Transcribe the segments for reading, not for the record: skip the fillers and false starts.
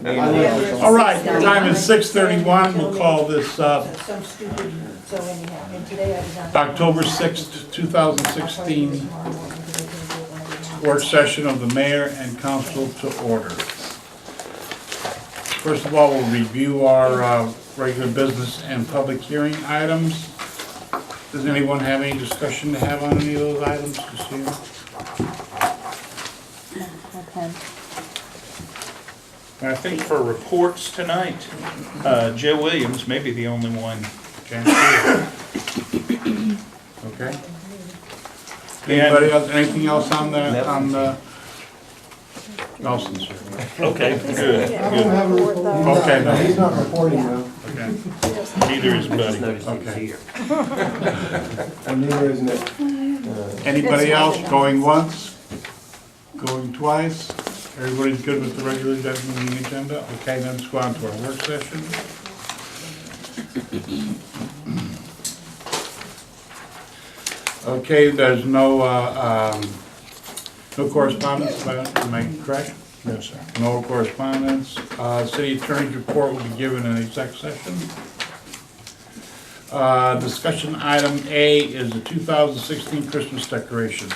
All right, the time is 6:31. We'll call this October 6th, 2016 work session of the mayor and council to order. First of all, we'll review our regular business and public hearing items. Does anyone have any discussion to have on any of those items this year? Okay. I think for reports tonight, Joe Williams may be the only one. Okay. Anybody else, anything else on the, Nelson's here. Okay, good, I don't good. have a report. Okay, no. He's not reporting now, Okay. Neither is Buddy. Okay. and neither is Nick. Anybody else going once? Going twice? Everybody's good with the regular meeting agenda? Okay, then let's go on to our work session. Okay, there's no correspondence, am I correct? No, sir. No correspondence. City attorney's report will be given in exec session. Discussion item A is the 2016 Christmas decorations.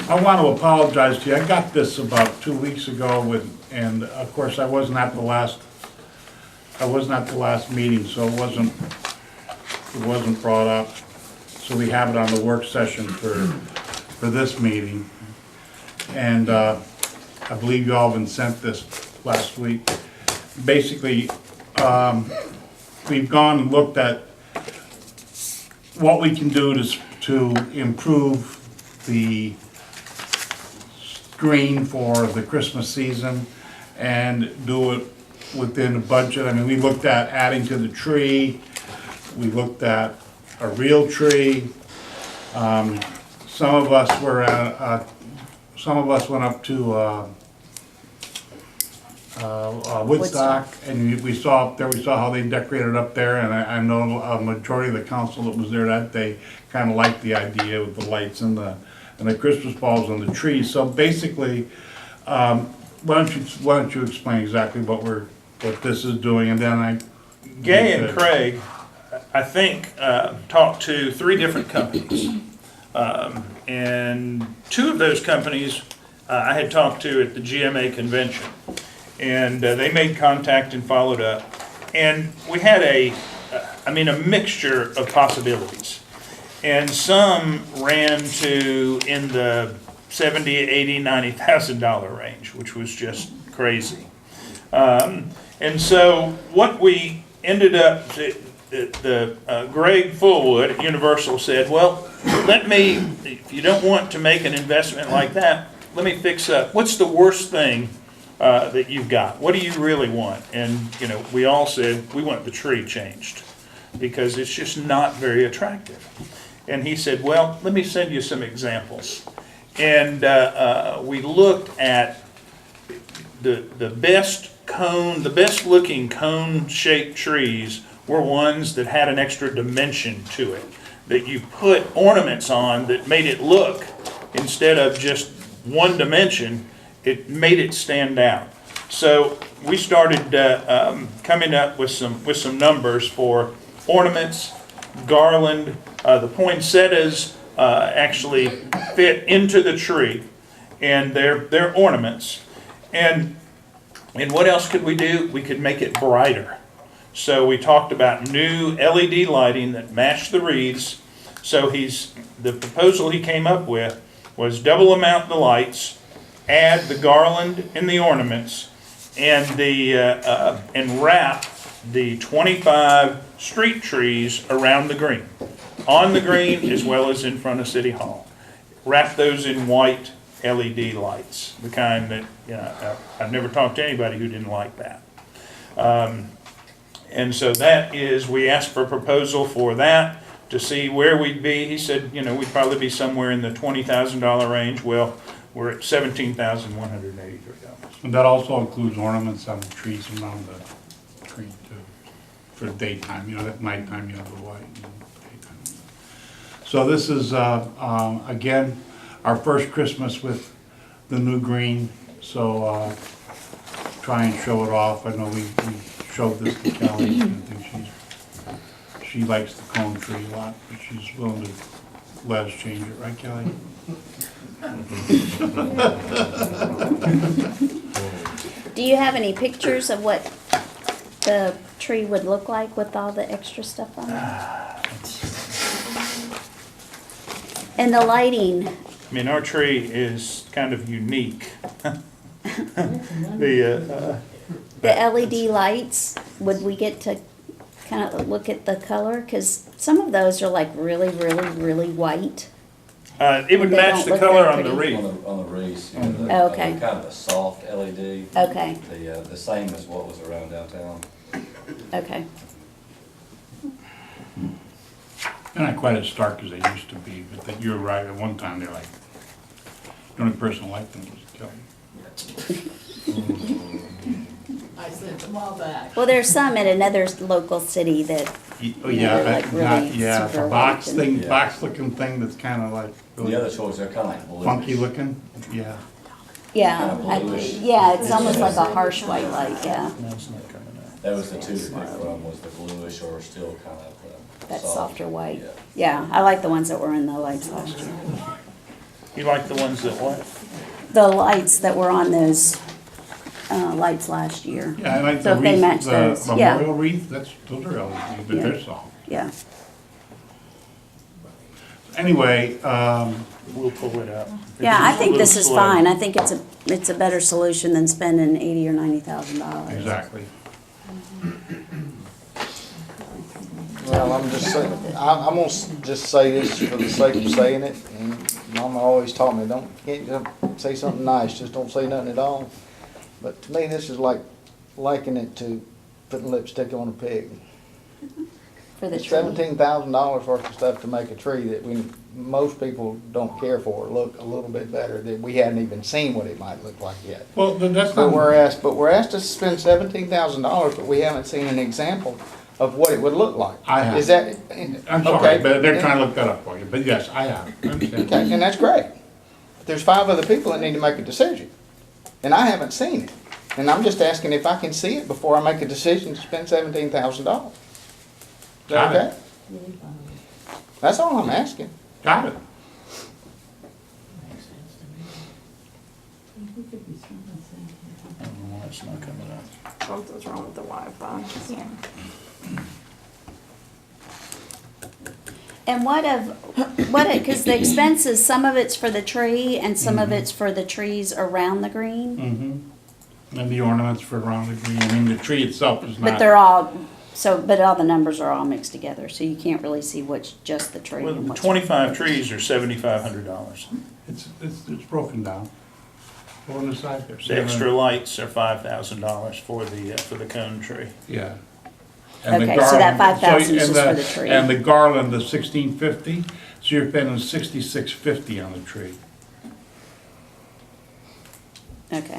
I want to apologize to you. I got this about 2 weeks ago and of course I wasn't at the last meeting, so it wasn't brought up. So we have it on the work session for this meeting. And I believe you all have been sent this last week. Basically, we've gone and looked at what we can do to improve the screen for the Christmas season and do it within the budget. I mean, we looked at adding to the tree. We looked at a real tree. Some of us went up to Woodstock, and we saw how they decorated up there, and I know a majority of the council that was there that day kind of liked the idea with the lights and the Christmas balls on the trees. So basically, why don't you explain exactly what this is doing, and then Gay and Craig, I think, talked to 3 different companies. And 2 of those companies I had talked to at the GMA convention. And they made contact and followed up. And we had a mixture of possibilities. And some ran to in the $70,000, $80,000, $90,000 range, which was just crazy. And so what we ended up, Greg Fullwood at Universal said, well, if you don't want to make an investment like that, let me fix up, what's the worst thing that you've got? What do you really want? And, we all said, we want the tree changed because it's just not very attractive. And he said, well, let me send you some examples. And we looked at the best looking cone-shaped trees were ones that had an extra dimension to it, that you put ornaments on that made it look, instead of just one dimension, it made it stand out. So we started coming up with some numbers for ornaments, garland. The poinsettias actually fit into the tree, and they're ornaments. And what else could we do? We could make it brighter. So we talked about new LED lighting that matched the wreaths. So the proposal he came up with was double amount the lights, add the garland and the ornaments, and wrap the 25 street trees around the green, on the green as well as in front of City Hall. Wrap those in white LED lights, the kind that I've never talked to anybody who didn't like that. And so we asked for a proposal for that to see where we'd be. He said, we'd probably be somewhere in the $20,000 range. Well, we're at $17,183. And that also includes ornaments on the trees around the tree too, for daytime, at nighttime you have the white and daytime. So this is, again, our first Christmas with the new green. So try and show it off. I know we showed this to Kelly, and I think she likes the cone tree a lot, but she's willing to let us change it, right, Kelly? Do you have any pictures of what the tree would look like with all the extra stuff on it? And the lighting, I mean, our tree is kind of unique. The LED lights, would we get to kind of look at the color? Because some of those are like really, really, really white. it would They match don't the look color that on the pretty. wreath. On the wreaths, Oh, okay. kind of a soft LED. Okay, The same as what was around downtown. okay. They're not quite as stark as they used to be, but that you're right, at one time, they're like, the only person who liked them was Kelly. I sent them all back. Well, there's some at another local city that, Oh, Yeah, yeah, they're like not, really yeah, super the box white thing, Yeah. box looking thing that's kinda like The other really choice, they're kind of like bluish. funky looking, yeah. yeah, Kinda bluish. yeah, it's almost like a harsh white light, yeah. No, it's not coming out. That was the two to pick from, was the bluish or still kind of That soft. softer white. Yeah. Yeah, I like the ones that were in the lights last year. You like the ones that what? The lights that were on those, lights last year. Yeah, I like So the if they wreath, match the those, yeah. memorial wreath, those are LED, but Yeah. they're soft. Yeah, Anyway, We'll pull it up. yeah, I It's a think this little is slow. fine. I think it's a better solution than spending $80,000 or $90,000. exactly. Well, I'm just saying, I'm gonna just say this for the sake of saying it, and Mama always taught me, can't just say something nice, just don't say nothing at all. But to me, this is like liking it to putting lipstick on a pig. For the tree. $17,000 worth of stuff to make a tree that most people don't care for, look a little bit better, that we hadn't even seen what it might look like yet. Well, that's But not, we're asked to spend $17,000, but we haven't seen an example of what it would look like. I have. Is that? I'm sorry, okay. but they're trying to look that up for you, but yes, I have, I understand. Okay, and that's great. But there's 5 other people that need to make a decision, and I haven't seen it. And I'm just asking if I can see it before I make a decision to spend $17,000. Is Got that it. okay? That's all I'm asking. Got it. I don't know why it's not coming up. Something's wrong with the Wi-Fi. And because the expenses, some of it's for the tree and some of it's for the trees around the green. Mm-hmm. And the ornaments for around the green, I mean, the tree itself is not. But they're all, but all the numbers are all mixed together, so you can't really see what's just the tree Well, and the what's. 25 trees are $7,500. It's broken down. Go on the side there. The extra lights are $5,000 for the cone tree. Yeah. And the Okay, so that garland- 5,000 is and just for the tree. And the garland, the 1650, so you're spending 6650 on the tree. Okay,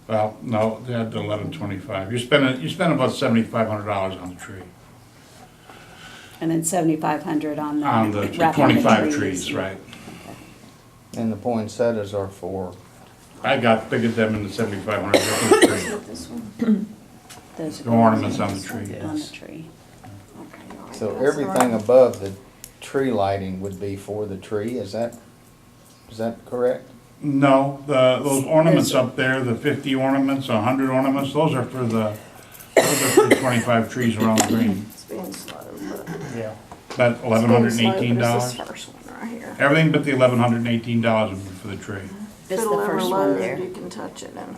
Well, no, they had the 1125. You're spending about $7,500 on the tree. and then 7,500 on the. On the wrapping the 25 trees, right. And the poinsettias are for, I figured them in the 7,500 for the tree. This one. Those are The ornaments on the tree. On the Yes. tree. so everything above the tree lighting would be for the tree, is that correct? No, those ornaments up there, the 50 ornaments, 100 ornaments, those are for the 25 trees around the green. It's being slow, but. Yeah. About It's being slow, but it's this $1,118. first one right here. Everything but the $1,118 would be for the tree. Just If it'll the ever first one load, there. you can touch it and.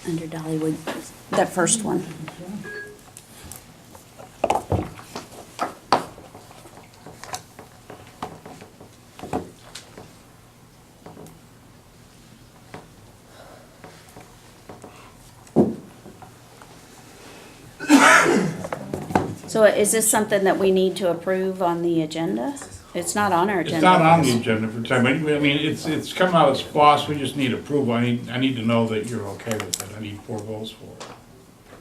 Under Dollywood, that first one. So is this something that we need to approve on the agenda? It's not on our It's agenda. not on the agenda for time, but I mean, it's come out as SPOS, we just need approval. I need to know that you're okay with it. I need 4 votes for it.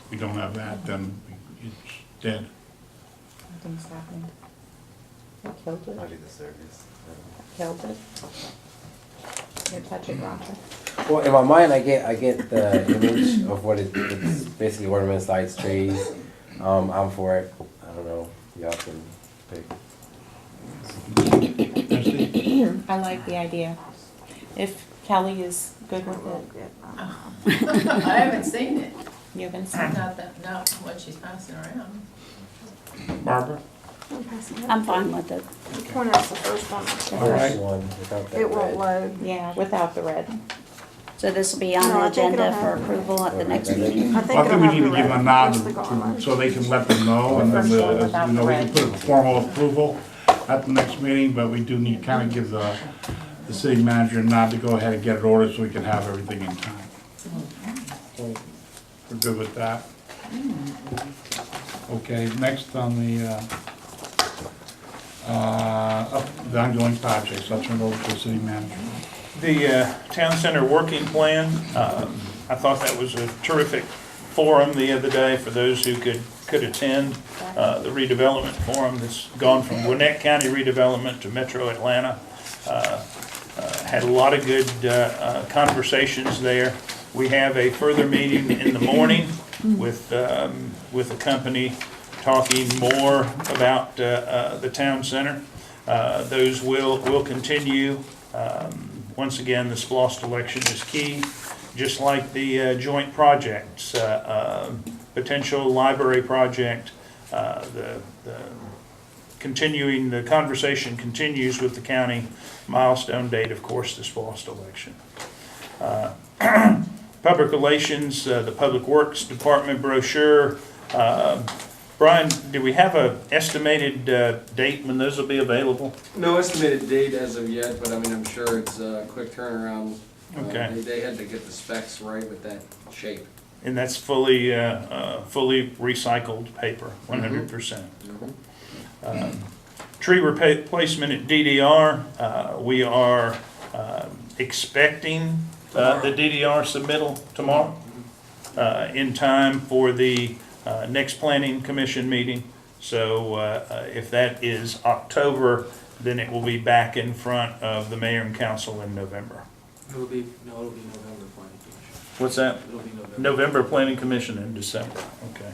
If we don't have that, then it's dead. Nothing's happening. I killed it. I'll do the service. Killed it. You touch it, Roger. Well, in my mind, I get the image of what it's basically ornaments, lights, trees. I'm for it. I don't know. Y'all can pick. I like the idea. If Kelly is good with it, I haven't seen it, you haven't seen not what she's passing around. Barbara? I'm fine with it. Point out's the first one. All right. One without that It won't red. load. Yeah, without the red. So this will be on No, the I think it'll agenda for have- approval at the next meeting. I I think think it'll we have need the to give them a red. nod That's the garlic. so they can let them know, and then, First one without you know, the we can red. put a formal approval at the next meeting, but we do need, kind of give the city manager a nod to go ahead and get it ordered so we can have everything in time. So, we're good with that? Okay, next on the ongoing projects, I'll turn it over to the city manager. The Town Center Working Plan, I thought that was a terrific forum the other day for those who could attend. The redevelopment forum that's gone from Gwinnett County redevelopment to Metro Atlanta. Had a lot of good conversations there. We have a further meeting in the morning with a company talking more about the town center. Those will continue. Once again, the SPLOST election is key, just like the joint projects, potential library project. The conversation continues with the county. Milestone date, of course, the SPLOST election. Public relations, the Public Works Department brochure. Brian, do we have an estimated date when those will be available? No estimated date as of yet, but I mean, I'm sure it's a quick turnaround. Okay. They had to get the specs right with that shape. And that's fully recycled paper, 100%. Tree replacement at DDR, we are expecting the DDR submittal tomorrow in time for the next Planning Commission meeting. So if that is October, then it will be back in front of the mayor and council in November. It'll be November planning commission. What's that? It'll be November. November Planning Commission in December, okay.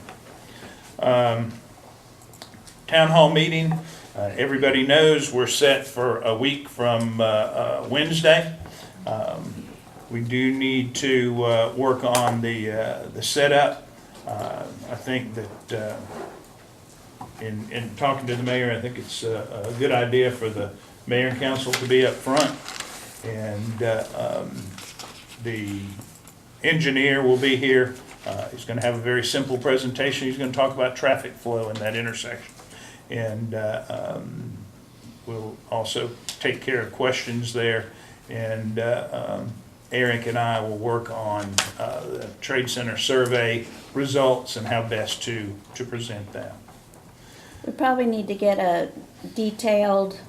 Town hall meeting, everybody knows we're set for a week from Wednesday. We do need to work on the setup. I think that in talking to the mayor, I think it's a good idea for the mayor and council to be up front. And the engineer will be here. He's going to have a very simple presentation. He's going to talk about traffic flow in that intersection. And we'll also take care of questions there. And Eric and I will work on the Trade Center survey results and how best to present that. We probably need to get a detailed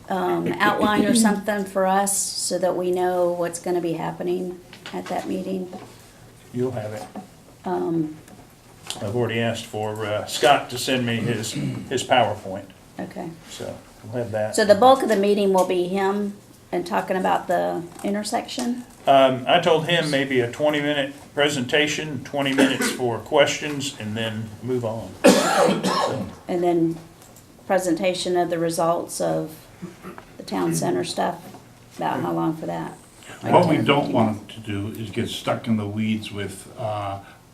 outline or something for us so that we know what's gonna be happening at that meeting. You'll have it. I've already asked for Scott to send me his PowerPoint, Okay. so we'll have that. So the bulk of the meeting will be him and talking about the intersection? I told him maybe a 20-minute presentation, 20 minutes for questions, and then move on. And then presentation of the results of the town center stuff, about how long for that? What we don't want to do is get stuck in the weeds with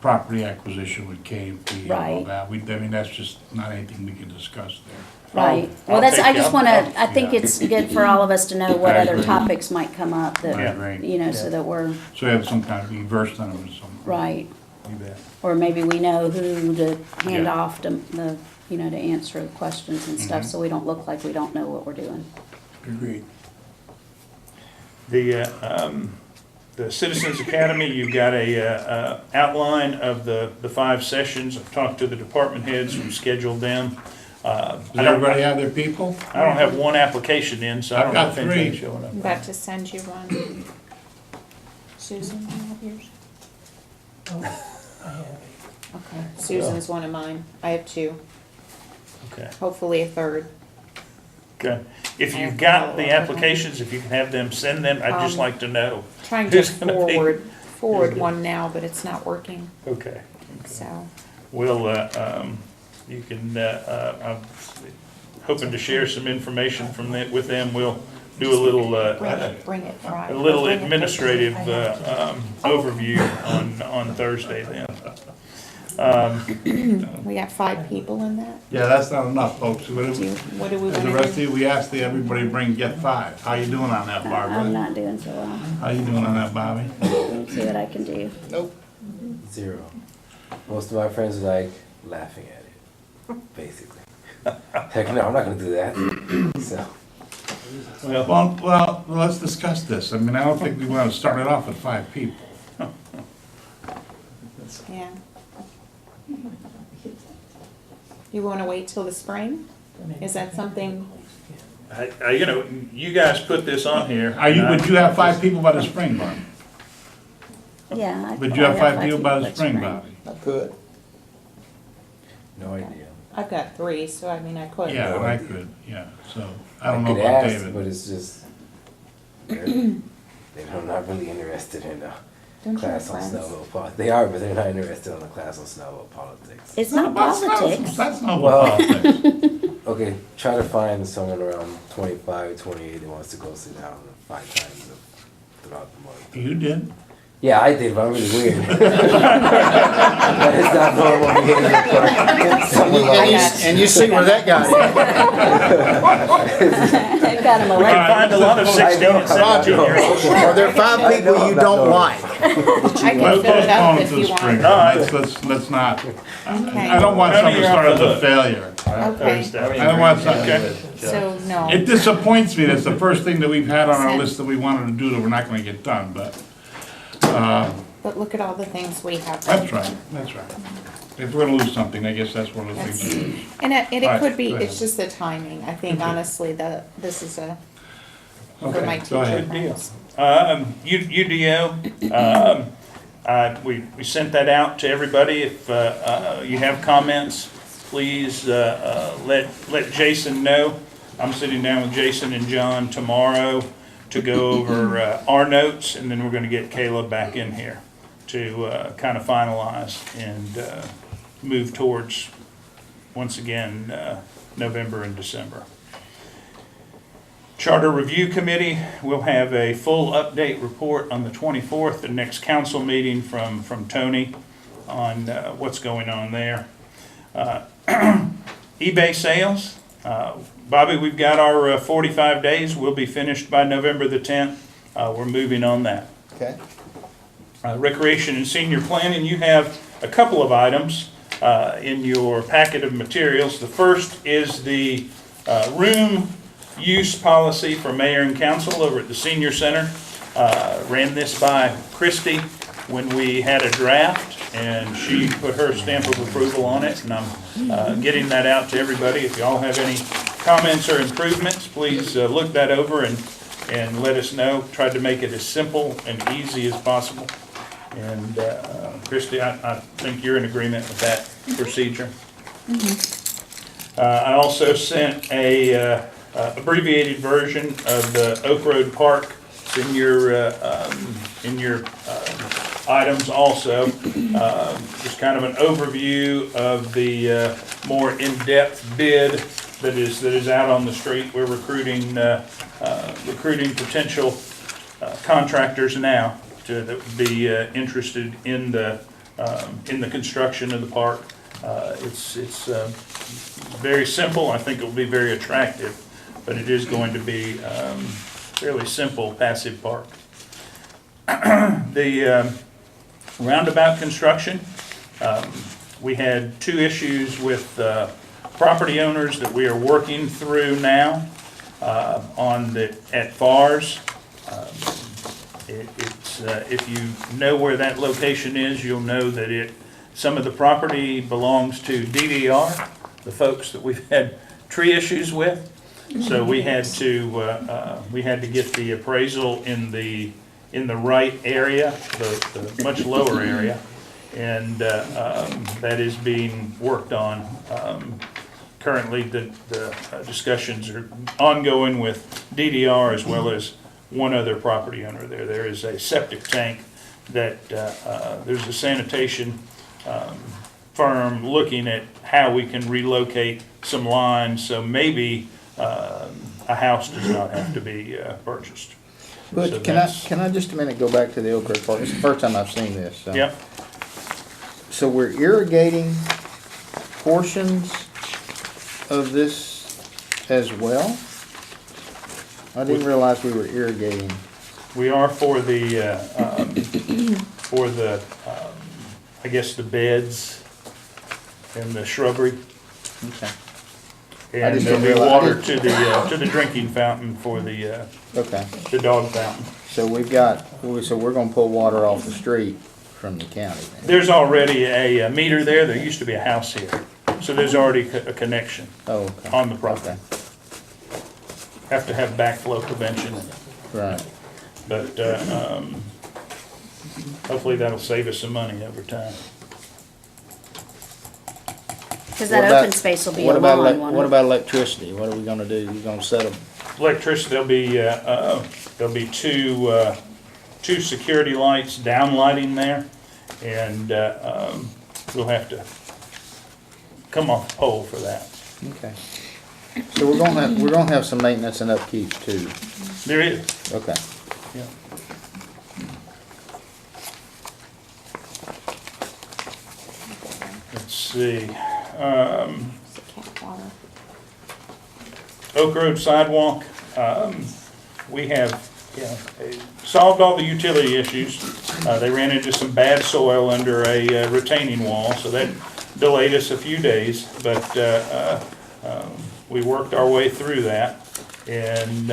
property acquisition with KMP and all Right. that. I mean, that's just not anything we can discuss there. Right, I'll well, that's, I take just you- wanna, I think Yeah. it's good for all of us to know what I other agree. topics might come up I that, agree. you know, so that we're, So we have some kind of be versed on it or something. right. You bet. Or maybe we know who to hand Yeah. off to the, you know, to answer the questions and stuff, so we don't look like we don't know what we're doing. Agreed. The Citizens Academy, you've got a outline of the 5 sessions. I've talked to the department heads, we've scheduled them. I Does don't, everybody have their people? I don't have one application in, so I don't know I've if got anything's 3. showing up. I'm about to send you one. Susan, you have yours? Okay, Susan's one of mine. I have 2, Okay, hopefully a third. okay. If I you've have got to follow the up with them. applications, if you can have them, send them. I'd just like to know. Trying to who's gonna be- forward one now, but it's not working, Okay. so. We'll, you can, I'm hoping to share some information from them, with them. We'll do a little, Bring it Friday. a little Bring it administrative, overview on Thursday then. We got 5 people in that? Yeah, that's not enough, folks. What do we As the wanna rest of do? you, we asked everybody to get 5. How you doing on that, I'm Barbara? not doing so well. How you doing on that, Bobby? Let's see what I can do. Nope. 0. Most of my friends are like laughing at it, basically. Heck no, I'm not gonna do that. So, Well, let's discuss this. I mean, I don't think we want to start it off with 5 people. Yeah. You wanna wait till the spring? Is that something, You know, you guys put this on here. Would you have 5 people by the spring, Bobby? Yeah. I Would you have probably 5 people by the by spring, Bobby? I could. no idea. I've got 3, so I mean, I could. Yeah, I could, yeah, so, I don't know could about ask, but David. it's just, they're not really interested in a Don't you have class on friends? Snellville politics. They are, but they're not interested in a class on Snellville politics. It's not politics. That's not Well- what politics. Okay, try to find someone around 25, 28 that wants to go sit down 5 times throughout the month. You did. Yeah, I did, but I'm really weird. That is not normal behavior for someone like that. And you see where that got him. I got him We can elected. find a lot of 16 and 17-year-olds. Are there 5 people you don't like? I can Let's fill it up postpone it if to the you spring. want. Let's not. I Okay, don't want something to start as a failure. okay, I don't want something. Okay. so no. It disappoints me, that's the first thing that we've had on our list that we wanted to do that we're not gonna get done, but, But look at all the things we have. that's right, that's right. If we're gonna lose something, I guess that's one of the things to lose. And it Right, could be, go it's ahead. just the timing. I think honestly that this is a, for my Okay, go teacher ahead. friends. UDO, we sent that out to everybody. If you have comments, please let Jason know. I'm sitting down with Jason and John tomorrow to go over our notes, and then we're gonna get Caleb back in here to kind of finalize and move towards, once again, November and December. Charter Review Committee, we'll have a full update report on the 24th, the next council meeting from Tony on what's going on there. eBay sales, Bobby, we've got our 45 days. We'll be finished by November the 10th. We're moving on that. Okay. Recreation and senior planning, you have a couple of items in your packet of materials. The first is the room use policy for mayor and council over at the senior center. Ran this by Christie when we had a draft, and she put her stamp of approval on it, and I'm getting that out to everybody. If y'all have any comments or improvements, please look that over and let us know. Tried to make it as simple and easy as possible. And Christie, I think you're in agreement with that procedure. I also sent a abbreviated version of the Oak Road Park. It's in your items also. Just kind of an overview of the more in-depth bid that is out on the street. We're recruiting potential contractors now that would be interested in the construction of the park. It's very simple. I think it will be very attractive, but it is going to be fairly simple passive park. The roundabout construction, we had 2 issues with property owners that we are working through now at FARS. If you know where that location is, you'll know that some of the property belongs to DDR. the folks that we've had tree issues with. So we had to get the appraisal in the right area, the much lower area. And that is being worked on. Currently, the discussions are ongoing with DDR as well as one other property owner there. There is a septic tank that there's a sanitation firm looking at how we can relocate some lines, so maybe a house does not have to be purchased. So But can I just a minute go back to the Oak Ridge Park? It's the first time I've seen this. So. Yep. So we're irrigating portions of this as well? I didn't realize we were irrigating. We are for the, I guess, the beds and the shrubbery. Okay. And just there'll didn't be realize- water to the drinking fountain for the Okay. dog fountain. So we're gonna pull water off the street from the county then? There's already a meter there. There used to be a house here. So there's already a connection Oh, okay. on the property. Have to have backflow prevention. Right. But hopefully that'll save us some money over time. Because What that about- open space will be a what about lawn, won't What it? about electricity? What are we gonna do? You gonna set them? Electricity, there'll be two security lights downlighting there, and we'll have to come off the pole for that. Okay. So we're gonna have some maintenance and upkeep too. There is, Okay. yeah. Let's see, Oak Road sidewalk, we have, solved all the utility issues. They ran into some bad soil under a retaining wall, so that delayed us a few days, but we worked our way through that. And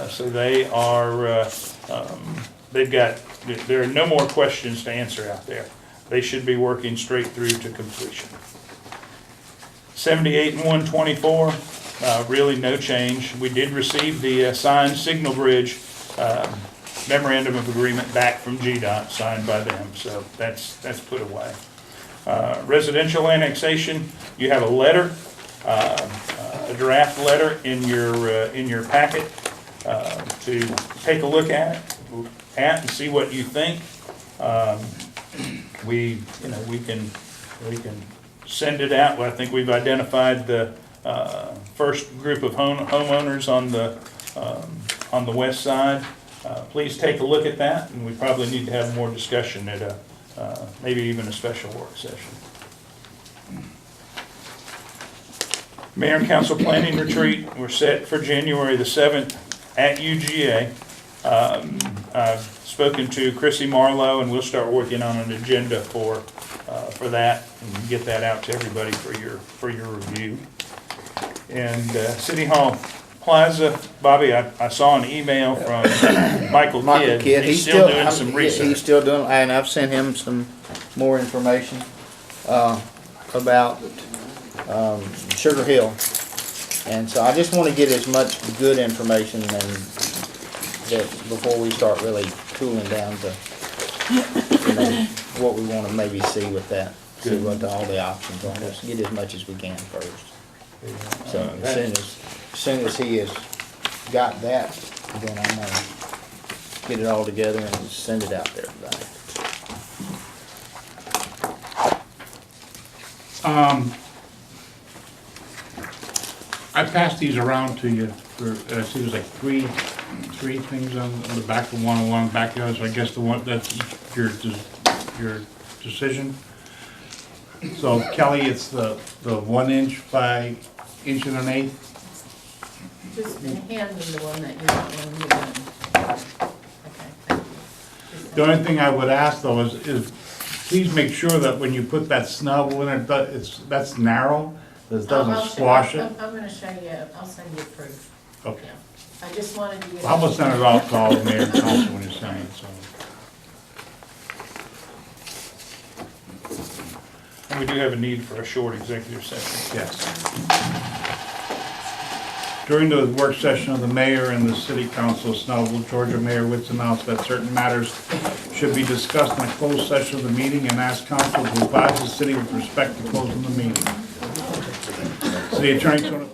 so they are, there are no more questions to answer out there. They should be working straight through to completion. 78 and 124, really no change. We did receive the signed Signal Bridge memorandum of agreement back from GDOT, signed by them, so that's put away. Residential annexation, you have a letter, a draft letter in your packet to take a look at and see what you think. We can send it out. I think we've identified the first group of homeowners on the west side. Please take a look at that, and we probably need to have more discussion at maybe even a special work session. Mayor and Council Planning Retreat, we're set for January the 7th at UGA. I've spoken to Chrissy Marlowe, and we'll start working on an agenda for that, and get that out to everybody for your review. And City Hall Plaza, Bobby, I saw an email from Michael Kidd. He's still doing some research. He's still doing, and I've sent him some more information about Sugar Hill. And so I just want to get as much good information and that before we start really cooling down to what we want to maybe see with that. See what all the options are. Let's get as much as we can first. So as soon as he has got that, then I'm gonna get it all together and send it out to everybody. I passed these around to you for, I see there's like three things on the back of one along the backyard, so I guess the one, that's your decision. So Kelly, it's the 1 inch by 1 1/8 inch. Just hand me the one that you're not willing to do. Okay, thank you. The only thing I would ask though is please make sure that when you put that Snellville in it, that's narrow, that it I'll doesn't squash it. I'm gonna show you, I'll send you proof. Okay. Yeah. I just wanted to get. I'm gonna send it out to all the mayor and council when you send it, so. we do have a need for a short executive session. Yes. During the work session of the mayor and the city council of Snellville, Georgia, Mayor Witz announced that certain matters should be discussed in a closed session of the meeting and asked council to advise the city with respect to closing the meeting. City Attorney Tony